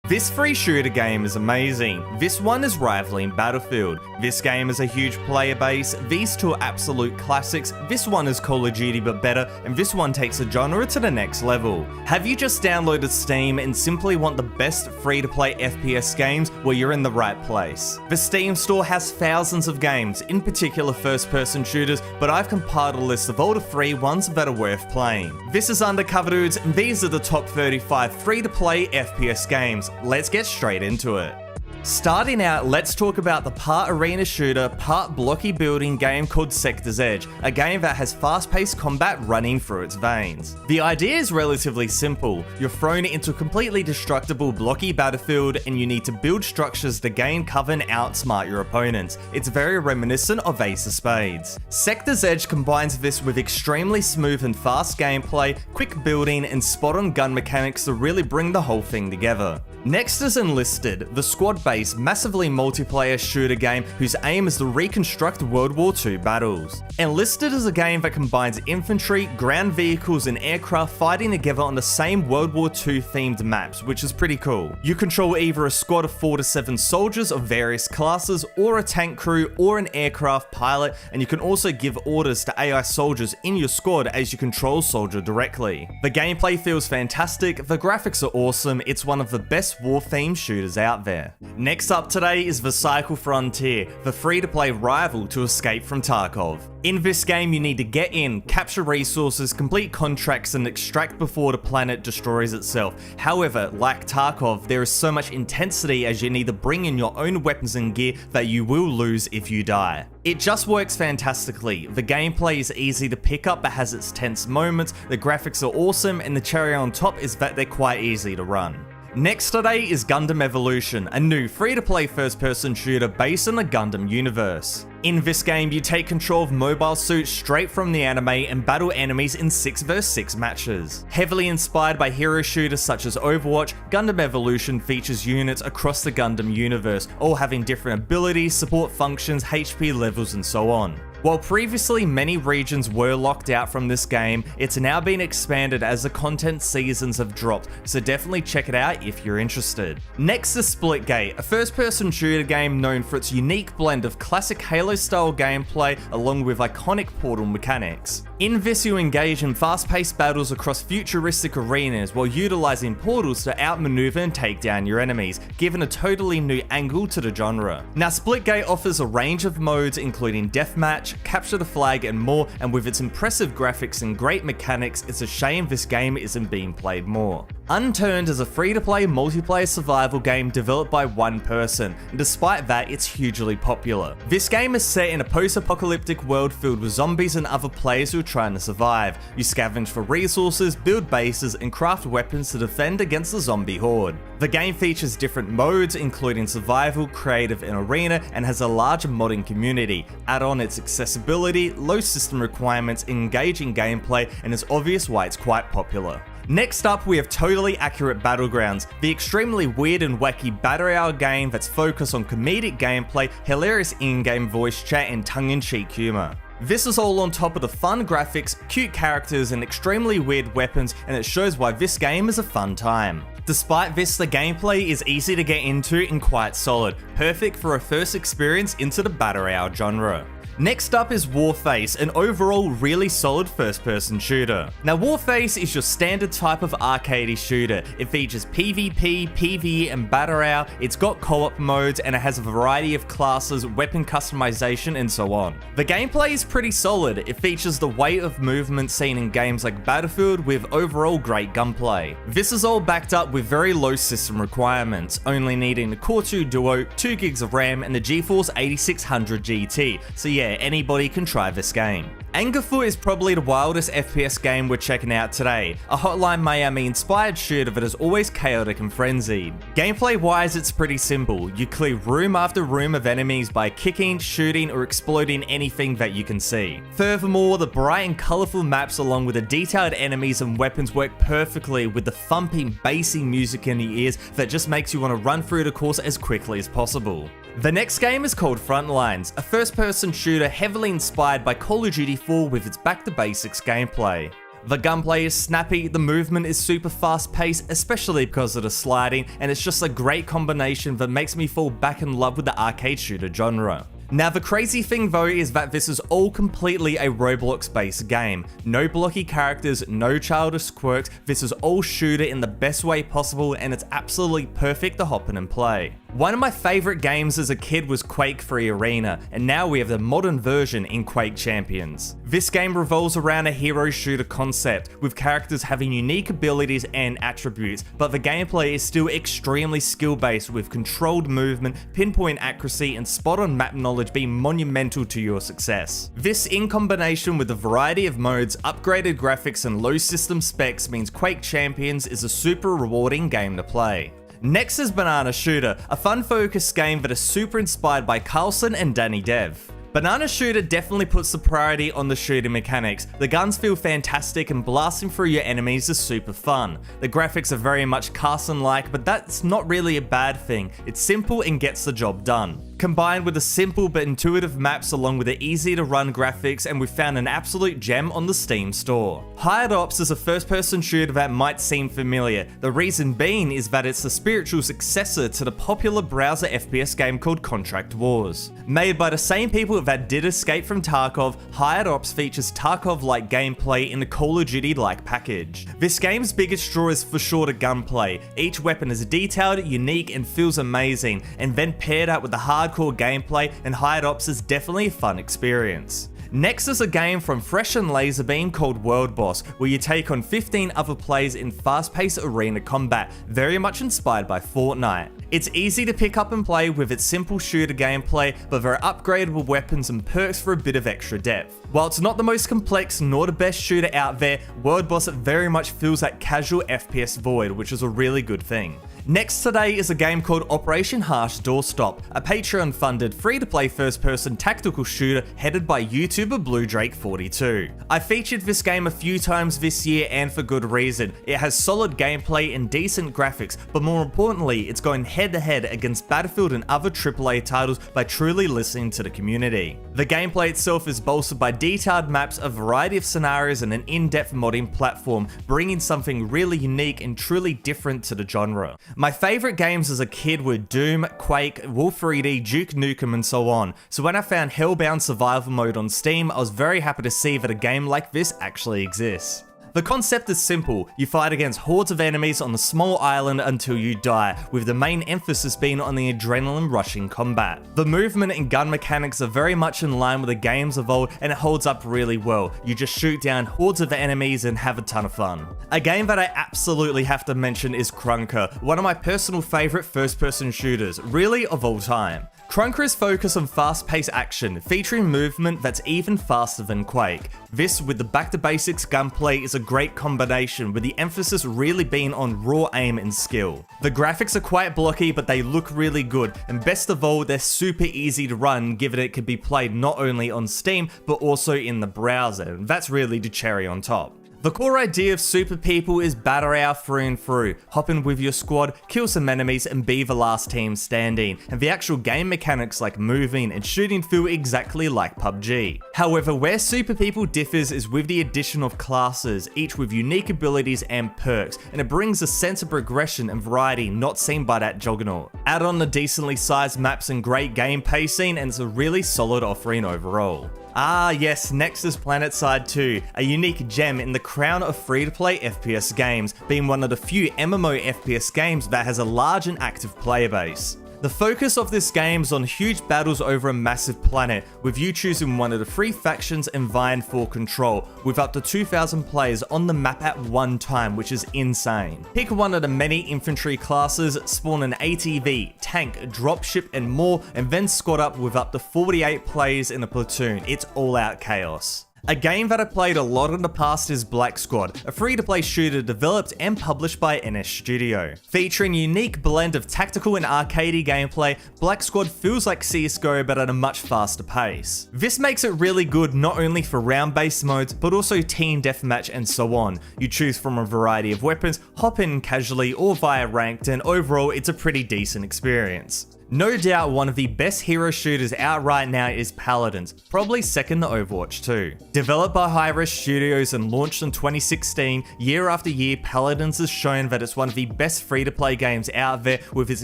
This free shooter game is amazing. This one is rivaling Battlefield. This game has a huge player base. These two are absolute classics. This one is Call of Duty but better, and this one takes the genre to the next level. Have you just downloaded Steam and simply want the best free-to-play FPS games? Well, you're in the right place. The Steam store has thousands of games, in particular first-person shooters, but I've compiled a list of all the free ones that are worth playing. This is Undercover Dudes, and these are the top 35 free-to-play FPS games. Let's get straight into it. Starting out, let's talk about the part arena shooter, part blocky building game called Sector's Edge, a game that has fast-paced combat running through its veins. The idea is relatively simple. You're thrown into a completely destructible blocky battlefield and you need to build structures to gain cover and outsmart your opponents. It's very reminiscent of Ace of Spades. Sector's Edge combines this with extremely smooth and fast gameplay, quick building, and spot-on gun mechanics to really bring the whole thing together. Next is Enlisted, the squad-based, massively multiplayer shooter game whose aim is to reconstruct World War II battles. Enlisted is a game that combines infantry, ground vehicles, and aircraft fighting together on the same World War II themed maps, which is pretty cool. You control either a squad of 4 to 7 soldiers of various classes, or a tank crew, or an aircraft pilot, and you can also give orders to AI soldiers in your squad as you control soldier directly. The gameplay feels fantastic, the graphics are awesome, it's one of the best war-themed shooters out there. Next up today is The Cycle Frontier, the free-to-play rival to Escape from Tarkov. In this game, you need to get in, capture resources, complete contracts, and extract before the planet destroys itself. However, like Tarkov, there is so much intensity as you need to bring in your own weapons and gear that you will lose if you die. It just works fantastically. The gameplay is easy to pick up but has its tense moments, the graphics are awesome, and the cherry on top is that they're quite easy to run. Next today is Gundam Evolution, a new free-to-play first-person shooter based in the Gundam universe. In this game, you take control of mobile suits straight from the anime and battle enemies in 6 vs 6 matches. Heavily inspired by hero shooters such as Overwatch, Gundam Evolution features units across the Gundam universe, all having different abilities, support functions, HP levels, and so on. While previously many regions were locked out from this game, it's now been expanded as the content seasons have dropped, so definitely check it out if you're interested. Next is Splitgate, a first-person shooter game known for its unique blend of classic Halo-style gameplay along with iconic Portal mechanics. In this, you engage in fast-paced battles across futuristic arenas while utilizing portals to outmaneuver and take down your enemies, giving a totally new angle to the genre. Now, Splitgate offers a range of modes including deathmatch, capture the flag, and more, and with its impressive graphics and great mechanics, it's a shame this game isn't being played more. Unturned is a free-to-play multiplayer survival game developed by one person, and despite that, it's hugely popular. This game is set in a post-apocalyptic world filled with zombies and other players who are trying to survive. You scavenge for resources, build bases, and craft weapons to defend against the zombie horde. The game features different modes, including survival, creative, and arena, and has a large modding community. Add on its accessibility, low system requirements, engaging gameplay, and it's obvious why it's quite popular. Next up, we have Totally Accurate Battlegrounds, the extremely weird and wacky battle royale game that's focused on comedic gameplay, hilarious in-game voice chat, and tongue-in-cheek humor. This is all on top of the fun graphics, cute characters, and extremely weird weapons, and it shows why this game is a fun time. Despite this, the gameplay is easy to get into and quite solid, perfect for a first experience into the battle royale genre. Next up is Warface, an overall really solid first-person shooter. Now, Warface is your standard type of arcadey shooter. It features PvP, PvE, and battle royale, it's got co-op modes, and it has a variety of classes, weapon customization, and so on. The gameplay is pretty solid. It features the weight of movement seen in games like Battlefield with overall great gunplay. This is all backed up with very low system requirements, only needing the Core 2 Duo, 2 gigs of RAM, and the GeForce 8600 GT, so yeah, anybody can try this game. Angerfoot is probably the wildest FPS game we're checking out today, a Hotline Miami inspired shooter that is always chaotic and frenzied. Gameplay wise, it's pretty simple. You clear room after room of enemies by kicking, shooting, or exploding anything that you can see. Furthermore, the bright and colourful maps along with the detailed enemies and weapons work perfectly with the thumping, bassy music in the ears that just makes you want to run through the course as quickly as possible. The next game is called Frontlines, a first-person shooter heavily inspired by Call of Duty 4 with its back-to-basics gameplay. The gunplay is snappy, the movement is super fast paced, especially because of the sliding, and it's just a great combination that makes me fall back in love with the arcade shooter genre. Now the crazy thing though is that this is all completely a Roblox based game. No blocky characters, no childish quirks, this is all shooter in the best way possible and it's absolutely perfect to hop in and play. One of my favourite games as a kid was Quake 3 Arena, and now we have the modern version in Quake Champions. This game revolves around a hero shooter concept, with characters having unique abilities and attributes, but the gameplay is still extremely skill based with controlled movement, pinpoint accuracy and spot on map knowledge being monumental to your success. This in combination with a variety of modes, upgraded graphics and low system specs means Quake Champions is a super rewarding game to play. Next is Banana Shooter, a fun focused game that is super inspired by Carlson and Danny Dev. Banana Shooter definitely puts the priority on the shooting mechanics. The guns feel fantastic and blasting through your enemies is super fun. The graphics are very much Carlson-like, but that's not really a bad thing. It's simple and gets the job done. Combined with the simple but intuitive maps along with the easy to run graphics, and we found an absolute gem on the Steam store. Hired Ops is a first person shooter that might seem familiar. The reason being is that it's the spiritual successor to the popular browser FPS game called Contract Wars. Made by the same people that did Escape from Tarkov, Hired Ops features Tarkov-like gameplay in the Call of Duty-like package. This game's biggest draw is for sure the gunplay. Each weapon is detailed, unique, and feels amazing, and then paired up with the hardcore gameplay, and Hired Ops is definitely a fun experience. Next is a game from Fresh and Laserbeam called World Boss, where you take on 15 other players in fast-paced arena combat, very much inspired by Fortnite. It's easy to pick up and play with its simple shooter gameplay, but there are upgradable weapons and perks for a bit of extra depth. While it's not the most complex nor the best shooter out there, World Boss very much feels that casual FPS void, which is a really good thing. Next today is a game called Operation Harsh Doorstop, a Patreon-funded, free-to-play first-person tactical shooter headed by YouTuber BlueDrake42. I featured this game a few times this year and for good reason. It has solid gameplay and decent graphics, but more importantly, it's going head-to-head against Battlefield and other AAA titles by truly listening to the community. The gameplay itself is bolstered by detailed maps, a variety of scenarios, and an in-depth modding platform, bringing something really unique and truly different to the genre. My favourite games as a kid were Doom, Quake, Wolf 3D, Duke Nukem and so on, so when I found Hellbound Survival Mode on Steam, I was very happy to see that a game like this actually exists. The concept is simple, you fight against hordes of enemies on a small island until you die, with the main emphasis being on the adrenaline rushing combat. The movement and gun mechanics are very much in line with the games of old and it holds up really well. You just shoot down hordes of enemies and have a ton of fun. A game that I absolutely have to mention is Krunker, one of my personal favourite first-person shooters, really of all time. Krunker is focused on fast-paced action, featuring movement that's even faster than Quake. This, with the back-to-basics gunplay, is a great combination, with the emphasis really being on raw aim and skill. The graphics are quite blocky, but they look really good, and best of all, they're super easy to run, given it can be played not only on Steam, but also in the browser, and that's really the cherry on top. The core idea of Super People is battle royale through and through, hop in with your squad, kill some enemies and be the last team standing, and the actual game mechanics like moving and shooting feel exactly like PUBG. However, where Super People differs is with the addition of classes, each with unique abilities and perks, and it brings a sense of progression and variety not seen by that juggernaut. Add on the decently sized maps and great game pacing, and it's a really solid offering overall. Ah yes, next is PlanetSide 2, a unique gem in the crown of free-to-play FPS games, being one of the few MMO FPS games that has a large and active player base. The focus of this game is on huge battles over a massive planet, with you choosing one of the 3 factions and vying for control, with up to 2,000 players on the map at one time, which is insane. Pick one of the many infantry classes, spawn an ATV, tank, dropship and more, and then squad up with up to 48 players in a platoon. It's all out chaos. A game that I played a lot in the past is Black Squad, a free-to-play shooter developed and published by NS Studio. Featuring a unique blend of tactical and arcadey gameplay, Black Squad feels like CSGO but at a much faster pace. This makes it really good not only for round-based modes, but also team deathmatch and so on. You choose from a variety of weapons, hop in casually or via ranked, and overall it's a pretty decent experience. No doubt one of the best hero shooters out right now is Paladins, probably second to Overwatch 2. Developed by Hi-Rez Studios and launched in 2016, year after year Paladins has shown that it's one of the best free-to-play games out there with its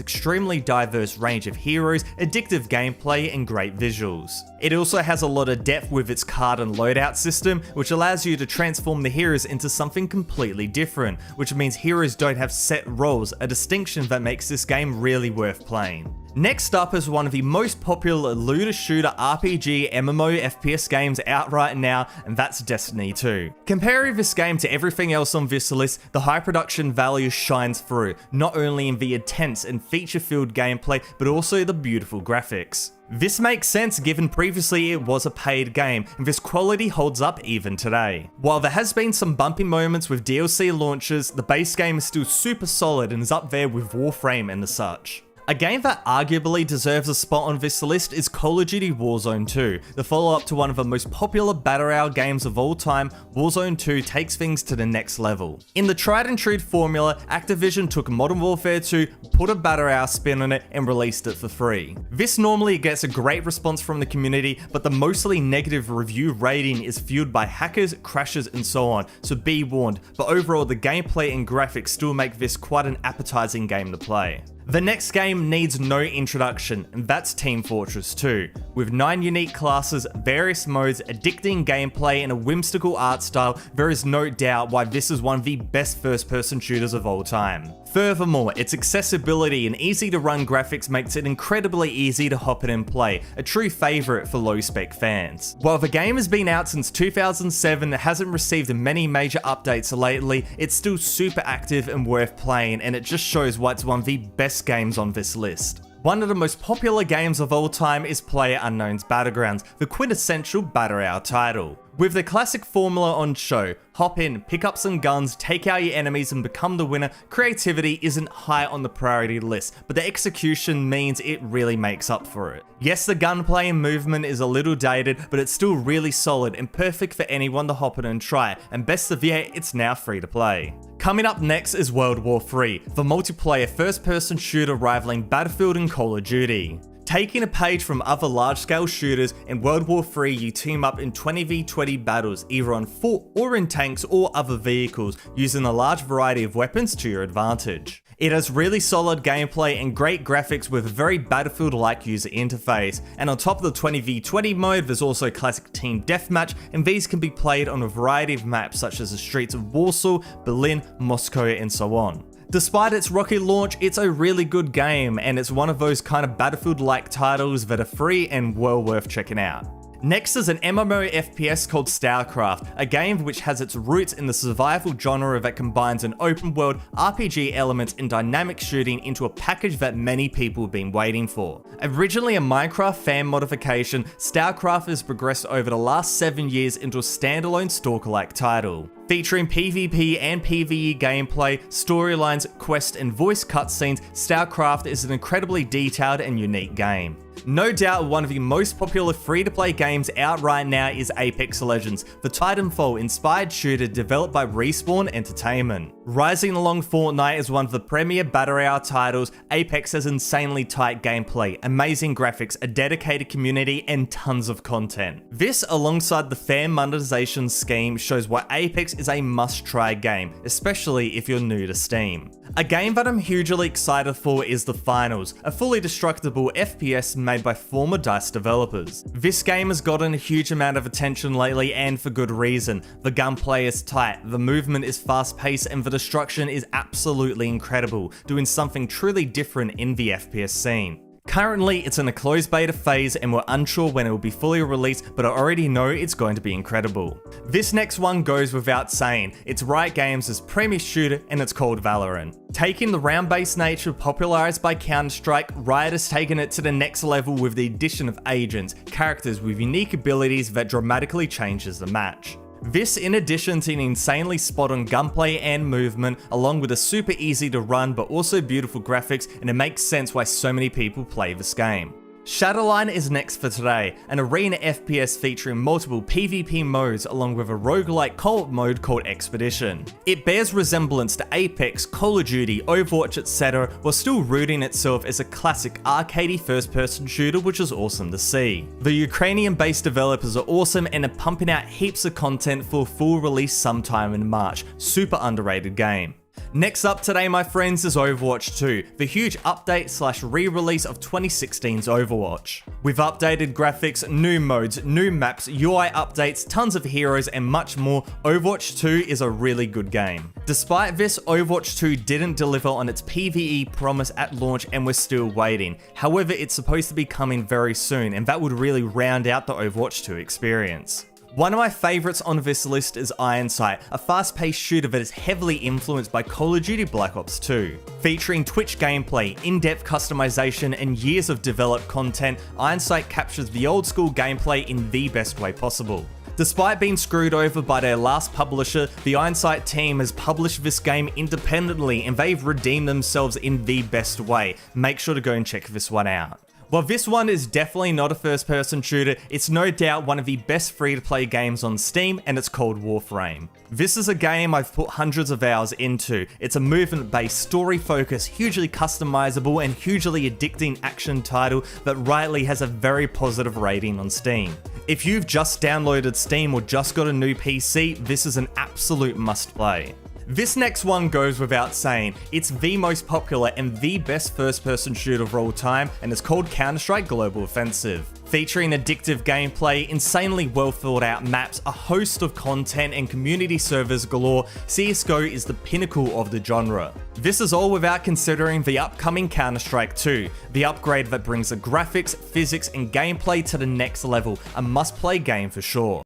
extremely diverse range of heroes, addictive gameplay and great visuals. It also has a lot of depth with its card and loadout system, which allows you to transform the heroes into something completely different, which means heroes don't have set roles, a distinction that makes this game really worth playing. Next up is one of the most popular looter shooter RPG MMO FPS games out right now, and that's Destiny 2. Comparing this game to everything else on this list, the high production value shines through, not only in the intense and feature-filled gameplay, but also the beautiful graphics. This makes sense given previously it was a paid game, and this quality holds up even today. While there has been some bumpy moments with DLC launches, the base game is still super solid and is up there with Warframe and the such. A game that arguably deserves a spot on this list is Call of Duty Warzone 2. The follow-up to one of the most popular Battle Royale games of all time, Warzone 2 takes things to the next level. In the tried and true formula, Activision took Modern Warfare 2, put a Battle Royale spin on it, and released it for free. This normally gets a great response from the community, but the mostly negative review rating is fueled by hackers, crashes, and so on, so be warned, but overall the gameplay and graphics still make this quite an appetizing game to play. The next game needs no introduction, and that's Team Fortress 2. With 9 unique classes, various modes, addicting gameplay, and a whimsical art style, there is no doubt why this is one of the best first-person shooters of all time. Furthermore, its accessibility and easy-to-run graphics makes it incredibly easy to hop in and play, a true favourite for low-spec fans. While the game has been out since 2007 and hasn't received many major updates lately, it's still super active and worth playing, and it just shows why it's one of the best games on this list. One of the most popular games of all time is PlayerUnknown's Battlegrounds, the quintessential Battle Royale title. With the classic formula on show, hop in, pick up some guns, take out your enemies and become the winner, creativity isn't high on the priority list, but the execution means it really makes up for it. Yes, the gunplay and movement is a little dated, but it's still really solid and perfect for anyone to hop in and try, and best of yet, it's now free to play. Coming up next is World War III, the multiplayer first-person shooter rivaling Battlefield and Call of Duty. Taking a page from other large-scale shooters, in World War III you team up in 20v20 battles, either on foot or in tanks or other vehicles, using a large variety of weapons to your advantage. It has really solid gameplay and great graphics with a very Battlefield-like user interface, and on top of the 20v20 mode there's also classic team deathmatch, and these can be played on a variety of maps such as the streets of Warsaw, Berlin, Moscow and so on. Despite its rocky launch, it's a really good game, and it's one of those kind of Battlefield-like titles that are free and well worth checking out. Next is an MMO FPS called StarCraft, a game which has its roots in the survival genre that combines an open world, RPG elements and dynamic shooting into a package that many people have been waiting for. Originally a Minecraft fan modification, StarCraft has progressed over the last 7 years into a standalone Stalker-like title. Featuring PvP and PvE gameplay, storylines, quests, and voice cutscenes, StarCraft is an incredibly detailed and unique game. No doubt one of the most popular free-to-play games out right now is Apex Legends, the Titanfall-inspired shooter developed by Respawn Entertainment. Rising along Fortnite as one of the premier Battle Royale titles, Apex has insanely tight gameplay, amazing graphics, a dedicated community, and tons of content. This, alongside the fan monetization scheme, shows why Apex is a must-try game, especially if you're new to Steam. A game that I'm hugely excited for is The Finals, a fully destructible FPS made by former DICE developers. This game has gotten a huge amount of attention lately, and for good reason. The gunplay is tight, the movement is fast-paced, and the destruction is absolutely incredible, doing something truly different in the FPS scene. Currently, it's in a closed beta phase and we're unsure when it will be fully released, but I already know it's going to be incredible. This next one goes without saying, it's Riot Games' premier shooter and it's called Valorant. Taking the round-based nature popularized by Counter-Strike, Riot has taken it to the next level with the addition of agents, characters with unique abilities that dramatically changes the match. This, in addition to an insanely spot-on gunplay and movement, along with a super easy to run but also beautiful graphics, and it makes sense why so many people play this game. Shadowline is next for today, an arena FPS featuring multiple PvP modes along with a roguelike co-op mode called Expedition. It bears resemblance to Apex, Call of Duty, Overwatch, etc. while still rooting itself as a classic arcadey first-person shooter, which is awesome to see. The Ukrainian-based developers are awesome and are pumping out heaps of content for a full release sometime in March. Super underrated game. Next up today, my friends, is Overwatch 2, the huge update / re-release of 2016's Overwatch. With updated graphics, new modes, new maps, UI updates, tons of heroes, and much more, Overwatch 2 is a really good game. Despite this, Overwatch 2 didn't deliver on its PvE promise at launch and we're still waiting. However, it's supposed to be coming very soon, and that would really round out the Overwatch 2 experience. One of my favourites on this list is Ironsight, a fast-paced shooter that is heavily influenced by Call of Duty Black Ops 2. Featuring Twitch gameplay, in-depth customization, and years of developed content, Ironsight captures the old-school gameplay in the best way possible. Despite being screwed over by their last publisher, the Ironsight team has published this game independently and they've redeemed themselves in the best way. Make sure to go and check this one out. While this one is definitely not a first-person shooter, it's no doubt one of the best free-to-play games on Steam, and it's called Warframe. This is a game I've put hundreds of hours into. It's a movement-based, story-focused, hugely customizable, and hugely addicting action title that rightly has a very positive rating on Steam. If you've just downloaded Steam or just got a new PC, this is an absolute must-play. This next one goes without saying, it's the most popular and the best first-person shooter of all time, and it's called Counter-Strike Global Offensive. Featuring addictive gameplay, insanely well-thought-out maps, a host of content, and community servers galore, CSGO is the pinnacle of the genre. This is all without considering the upcoming Counter-Strike 2, the upgrade that brings the graphics, physics, and gameplay to the next level, a must-play game for sure.